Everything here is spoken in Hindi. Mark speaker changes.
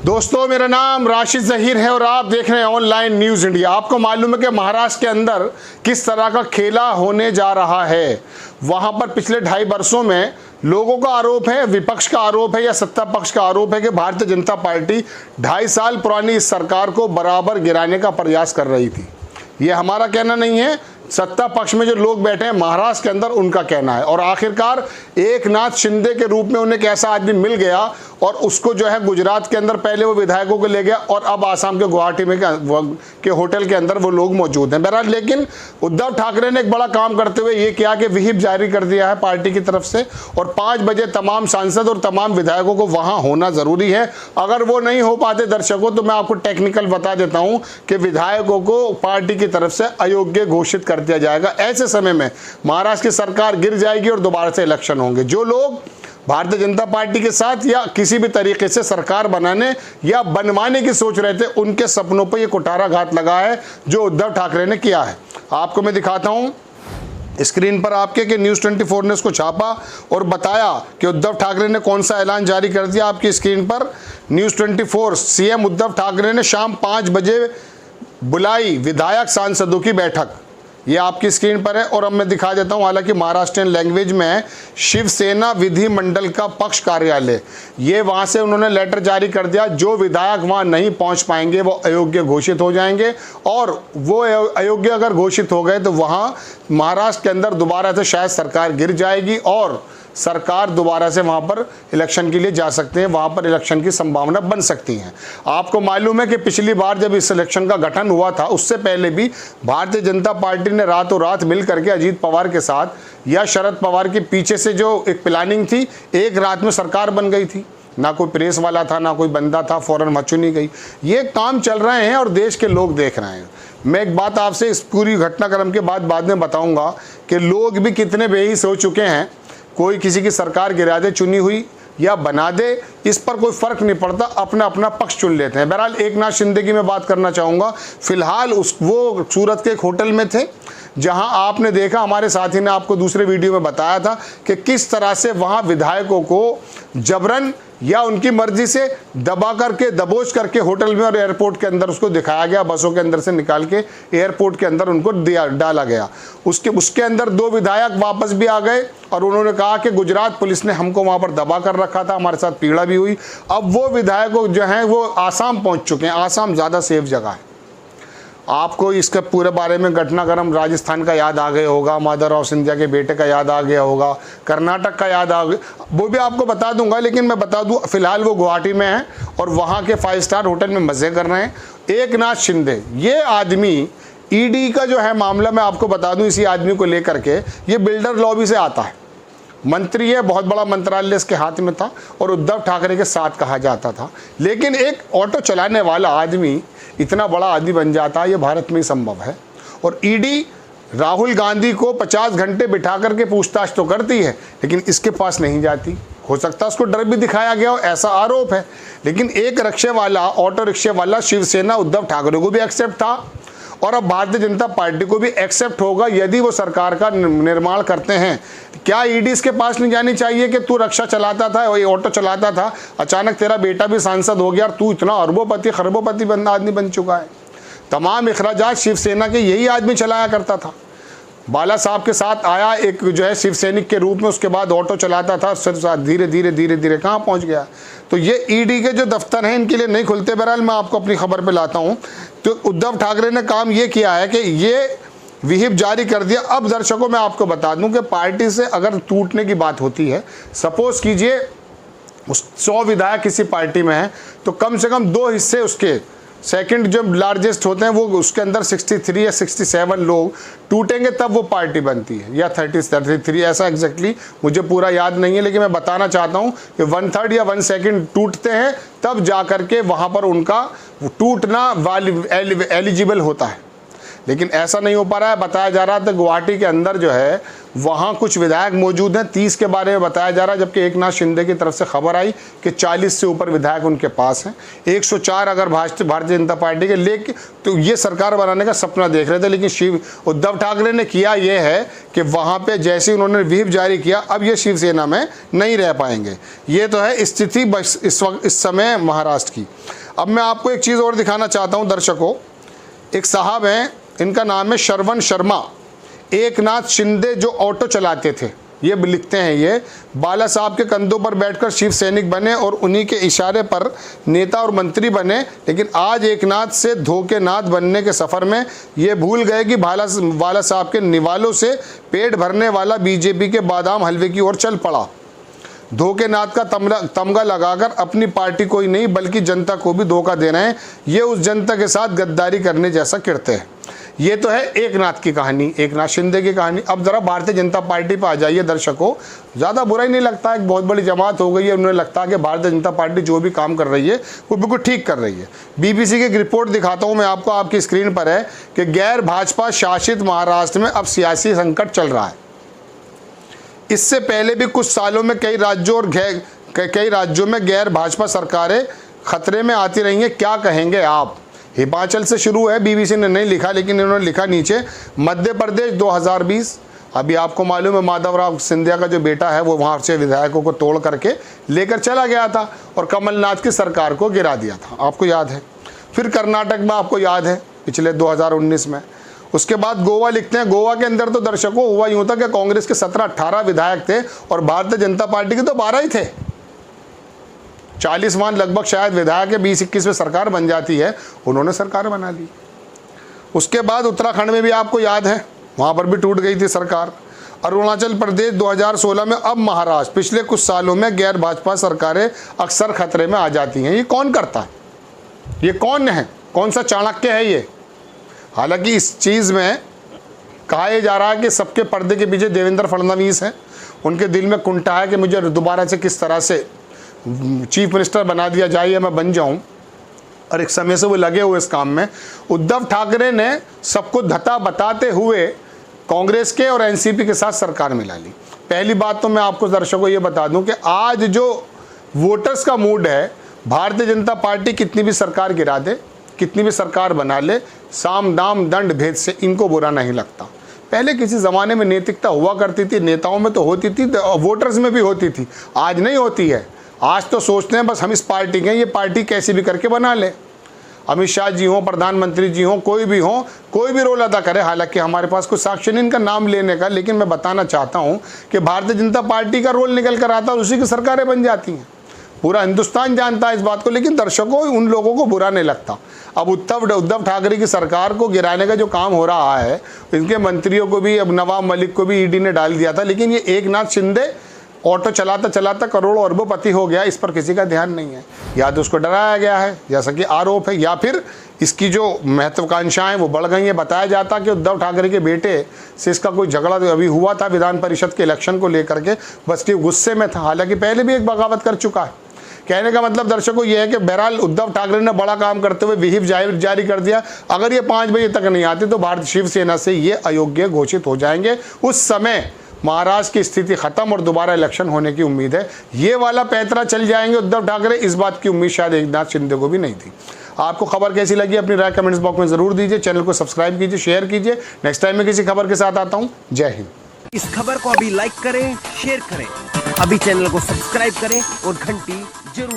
Speaker 1: दोस्तों, मेरा नाम राशिद ज़हीर है और आप देख रहे हैं ऑनलाइन न्यूज़ इंडिया। आपको मालूम है कि महाराष्ट्र के अंदर किस तरह का खेला होने जा रहा है। वहां पर पिछले 2.5 वर्षों में लोगों का आरोप है, विपक्ष का आरोप है या सत्ता पक्ष का आरोप है कि भारतीय जनता पार्टी 2.5 साल पुरानी इस सरकार को बराबर गिराने का प्रयास कर रही थी। ये हमारा कहना नहीं है, सत्ता पक्ष में जो लोग बैठे हैं महाराष्ट्र के अंदर उनका कहना है। और आखिरकार एकनाथ शिंदे के रूप में उन्हें एक ऐसा आदमी मिल गया और उसको जो है गुजरात के अंदर पहले वो विधायकों को ले गया और अब आसाम के गुवाहाटी में के होटल के अंदर वो लोग मौजूद हैं। बहरहाल, लेकिन उद्धव ठाकरे ने एक बड़ा काम करते हुए ये किया कि व्हिप जारी कर दिया है पार्टी की तरफ से और 5 बजे तमाम सांसद और तमाम विधायकों को वहां होना जरूरी है। अगर वो नहीं हो पाते दर्शकों, तो मैं आपको टेक्निकल बता देता हूं कि विधायकों को पार्टी की तरफ से अयोग्य घोषित कर दिया जाएगा। ऐसे समय में महाराष्ट्र की सरकार गिर जाएगी और दोबारा से इलेक्शन होंगे। जो लोग भारतीय जनता पार्टी के साथ या किसी भी तरीके से सरकार बनाने या बनवाने की सोच रहे थे, उनके सपनों पर यह कुठाराघात लगा है जो उद्धव ठाकरे ने किया है। आपको मैं दिखाता हूं स्क्रीन पर आपके कि न्यूज़ 24 ने इसको छापा और बताया कि उद्धव ठाकरे ने कौन सा ऐलान जारी कर दिया। आपकी स्क्रीन पर न्यूज़ 24, सीएम उद्धव ठाकरे ने शाम 5 बजे बुलाई विधायक सांसदों की बैठक। ये आपकी स्क्रीन पर है और अब मैं दिखा देता हूं, हालांकि महाराष्ट्रियन लैंग्वेज में है। शिवसेना विधि मंडल का पक्ष कार्यालय, ये वहां से उन्होंने लेटर जारी कर दिया। जो विधायक वहां नहीं पहुंच पाएंगे वो अयोग्य घोषित हो जाएंगे और वो अयोग्य अगर घोषित हो गए तो वहां महाराष्ट्र के अंदर दोबारा से शायद सरकार गिर जाएगी और सरकार दोबारा से वहां पर इलेक्शन के लिए जा सकते हैं, वहां पर इलेक्शन की संभावना बन सकती है। आपको मालूम है कि पिछली बार जब इस इलेक्शन का गठन हुआ था उससे पहले भी भारतीय जनता पार्टी ने रातों रात मिल करके अजीत पवार के साथ या शरद पवार के पीछे से जो एक प्लानिंग थी, एक रात में सरकार बन गई थी। ना कोई प्रेस वाला था, ना कोई बंदा था, फौरन मचू नहीं गई। ये काम चल रहे हैं और देश के लोग देख रहे हैं। मैं एक बात आपसे इस पूरी घटनाक्रम के बाद में बताऊंगा कि लोग भी कितने बेहिस हो चुके हैं। कोई किसी की सरकार गिरा दे, चुनी हुई या बना दे, इस पर कोई फर्क नहीं पड़ता, अपना अपना पक्ष चुन लेते हैं। बहरहाल, एकनाथ शिंदे की मैं बात करना चाहूँगा। फिलहाल वो सूरत के एक होटल में थे जहां आपने देखा, हमारे साथी ने आपको दूसरे वीडियो में बताया था कि किस तरह से वहां विधायकों को जबरन या उनकी मर्जी से दबा करके दबोच करके होटल में और एयरपोर्ट के अंदर उसको दिखाया गया। बसों के अंदर से निकाल के एयरपोर्ट के अंदर उनको डाला गया। उसके अंदर 2 विधायक वापस भी आ गए और उन्होंने कहा कि गुजरात पुलिस ने हमको वहां पर दबा कर रखा था, हमारे साथ पीड़ा भी हुई। अब वो विधायक जो हैं वो आसाम पहुंच चुके हैं। आसाम ज़्यादा सेफ जगह है। आपको इसके पूरे बारे में घटनाक्रम राजस्थान का याद आ गया होगा, मदर ऑफ सिंधिया के बेटे का याद आ गया होगा, कर्नाटक का याद आ गया, वो भी आपको बता दूंगा। लेकिन मैं बता दूं, फिलहाल वो गुवाहाटी में है और वहाँ के 5 स्टार होटल में मज़े कर रहे हैं। एकनाथ शिंदे, ये आदमी ईडी का जो है मामला, मैं आपको बता दूं, इसी आदमी को लेकर के ये बिल्डर लॉबी से आता है। मंत्री है, बहुत बड़ा मंत्रालय इसके हाथ में था और उद्धव ठाकरे के साथ कहा जाता था। लेकिन एक ऑटो चलाने वाला आदमी इतना बड़ा आदमी बन जाता है, ये भारत में ही संभव है। और ईडी राहुल गांधी को 50 घंटे बिठा करके पूछताछ तो करती है, लेकिन इसके पास नहीं जाती। हो सकता है उसको डर भी दिखाया गया हो, ऐसा आरोप है। लेकिन एक रिक्शे वाला, ऑटो रिक्शे वाला शिवसेना उद्धव ठाकरे को भी एक्सेप्ट था और अब भारतीय जनता पार्टी को भी एक्सेप्ट होगा यदि वो सरकार का निर्माण करते हैं। क्या ईडी के पास नहीं जानी चाहिए कि तू रिक्शा चलाता था, ऑटो चलाता था, अचानक तेरा बेटा भी सांसद हो गया और तू इतना अरबोपति खरबोपति आदमी बन चुका है। तमाम अखराजात शिवसेना के यही आदमी चलाया करता था। बाला साहब के साथ आया एक जो है शिवसैनिक के रूप में, उसके बाद ऑटो चलाता था, सिर्फ धीरे धीरे कहाँ पहुँच गया। तो ये ईडी के जो दफ्तर हैं इनके लिए नहीं खुलते। बहरहाल, मैं आपको अपनी खबर पे लाता हूँ। तो उद्धव ठाकरे ने काम ये किया है कि ये व्हिप जारी कर दिया। अब दर्शकों, मैं आपको बता दूं कि पार्टी से अगर टूटने की बात होती है, सपोज कीजिए 100 विधायक किसी पार्टी में है तो कम से कम 2 हिस्से उसके, सेकंड जो लार्जेस्ट होते हैं वो उसके अंदर 63 या 67 लोग टूटेंगे तब वो पार्टी बनती है, या 33, ऐसा एग्जैक्टली मुझे पूरा याद नहीं है। लेकिन मैं बताना चाहता हूँ कि 1/3 या 1 सेकंड टूटते हैं तब जा करके वहाँ पर उनका टूटना एलिजिबल होता है। लेकिन ऐसा नहीं हो पा रहा है। बताया जा रहा था गुवाहाटी के अंदर जो है वहाँ कुछ विधायक मौजूद हैं, 30 के बारे में बताया जा रहा है, जबकि एकनाथ शिंदे की तरफ से खबर आई कि 40 से ऊपर विधायक उनके पास हैं। 104 अगर भारतीय जनता पार्टी के लेके तो ये सरकार बनाने का सपना देख रहे थे, लेकिन उद्धव ठाकरे ने किया ये है कि वहाँ पे जैसे उन्होंने व्हीप जारी किया, अब ये शिवसेना में नहीं रह पाएंगे। ये तो है स्थिति बस इस समय महाराष्ट्र की। अब मैं आपको एक चीज़ और दिखाना चाहता हूँ दर्शकों। एक साहब हैं, इनका नाम है श्रवण शर्मा। एकनाथ शिंदे जो ऑटो चलाते थे, ये लिखते हैं, ये बाला साहब के कंधों पर बैठकर शिव सैनिक बने और उन्हीं के इशारे पर नेता और मंत्री बने, लेकिन आज एकनाथ से धोखेनाथ बनने के सफ़र में ये भूल गए कि बाला साहब के निवालों से पेट भरने वाला बीजेपी के बादाम हलवे की ओर चल पड़ा। धोखेनाथ का तमगा लगाकर अपनी पार्टी को ही नहीं बल्कि जनता को भी धोखा दे रहे हैं। ये उस जनता के साथ गद्दारी करने जैसा कृत्य है। ये तो है एकनाथ की कहानी, एकनाथ शिंदे की कहानी। अब जरा भारतीय जनता पार्टी पर आ जाइए दर्शकों। ज़्यादा बुरा ही नहीं लगता, एक बहुत बड़ी जमात हो गई है, उन्हें लगता है कि भारतीय जनता पार्टी जो भी काम कर रही है वो बिल्कुल ठीक कर रही है। बीबीसी की एक रिपोर्ट दिखाता हूँ मैं आपको, आपकी स्क्रीन पर है कि गैर भाजपा शासित महाराष्ट्र में अब सियासी संकट चल रहा है। इससे पहले भी कुछ सालों में कई राज्यों में गैर भाजपा सरकारें खतरे में आती रही हैं। क्या कहेंगे आप? हिमाचल से शुरू है, बीबीसी ने नहीं लिखा, लेकिन इन्होंने लिखा नीचे मध्य प्रदेश 2020। अभी आपको मालूम है माधवराव सिंधिया का जो बेटा है वो वहाँ से विधायकों को तोड़ करके लेकर चला गया था और कमलनाथ की सरकार को गिरा दिया था, आपको याद है। फिर कर्नाटक में आपको याद है पिछले 2019 में। उसके बाद गोवा लिखते हैं, गोवा के अंदर तो दर्शकों हुआ यूँ था कि कांग्रेस के 17-18 विधायक थे और भारतीय जनता पार्टी के तो 12 ही थे। 40 मान लगभग शायद विधायक के 20-21 में सरकार बन जाती है, उन्होंने सरकार बना ली। उसके बाद उत्तराखंड में भी आपको याद है, वहाँ पर भी टूट गई थी सरकार। अरुणाचल प्रदेश 2016 में, अब महाराष्ट्र। पिछले कुछ सालों में गैर भाजपा सरकारें अक्सर खतरे में आ जाती हैं। ये कौन करता है? ये कौन है? कौन सा चाणक्य है ये? हालांकि इस चीज़ में कहा जा रहा है कि सबके पर्दे के पीछे देवेंद्र फडणवीस हैं। उनके दिल में कुंठा है कि मुझे दोबारा से किस तरह से चीफ मिनिस्टर बना दिया जाए या मैं बन जाऊं, और एक समय से वो लगे हुए इस काम में। उद्धव ठाकरे ने सबको धता बताते हुए कांग्रेस के और एनसीपी के साथ सरकार मिला ली। पहली बात तो मैं आपको दर्शकों ये बता दूं कि आज जो वोटर्स का मूड है, भारतीय जनता पार्टी कितनी भी सरकार गिरा दे, कितनी भी सरकार बना ले, साम दाम दंड भेद से इनको बुरा नहीं लगता। पहले किसी ज़माने में नैतिकता हुआ करती थी, नेताओं में तो होती थी, वोटर्स में भी होती थी, आज नहीं होती है। आज तो सोचते हैं बस हम इस पार्टी के हैं, ये पार्टी कैसी भी करके बना ले। अमित शाह जी हों, प्रधानमंत्री जी हों, कोई भी हों, कोई भी रोल अदा करे। हालांकि हमारे पास कुछ साक्ष्य नहीं इनका नाम लेने का, लेकिन मैं बताना चाहता हूं कि भारतीय जनता पार्टी का रोल निकल कर आता है और उसी की सरकारें बन जाती हैं। पूरा हिंदुस्तान जानता है इस बात को, लेकिन दर्शकों उन लोगों को बुरा नहीं लगता। अब उद्धव ठाकरे की सरकार को गिराने का जो काम हो रहा है, इनके मंत्रियों को भी, अब नवाब मलिक को भी ईडी ने डाल दिया था, लेकिन ये एकनाथ शिंदे ऑटो चलाता चलाता करोड़ों अरबोपति हो गया, इस पर किसी का ध्यान नहीं है। या तो उसको डराया गया है जैसा कि आरोप है, या फिर इसकी जो महत्वाकांक्षाएं वो बढ़ गई हैं। बताया जाता कि उद्धव ठाकरे के बेटे से इसका कोई झगड़ा अभी हुआ था विधान परिषद के इलेक्शन को लेकर के, बस ये गुस्से में था। हालांकि पहले भी एक बगावत कर चुका है। कहने का मतलब दर्शकों ये है कि बहरहाल उद्धव ठाकरे ने बड़ा काम करते हुए व्हीप जारी कर दिया। अगर ये 5 बजे तक नहीं आते तो भारतीय शिवसेना से ये अयोग्य घोषित हो जाएंगे। उस समय महाराष्ट्र की स्थिति खत्म और दोबारा इलेक्शन होने की उम्मीद है। ये वाला पैतरा चल जाएंगे उद्धव ठाकरे, इस बात की उम्मीद शायद एकनाथ शिंदे को भी नहीं थी। आपको खबर कैसी लगी अपनी राय कमेंट्स बॉक्स में जरूर दीजिए। चैनल को सब्सक्राइब कीजिए, शेयर कीजिए। नेक्स्ट टाइम मैं किसी खबर के साथ आता हूं। जय हिंद।
Speaker 2: इस खबर को अभी लाइक करें, शेयर करें, अभी चैनल को सब्सक्राइब करें और घंटी जरूर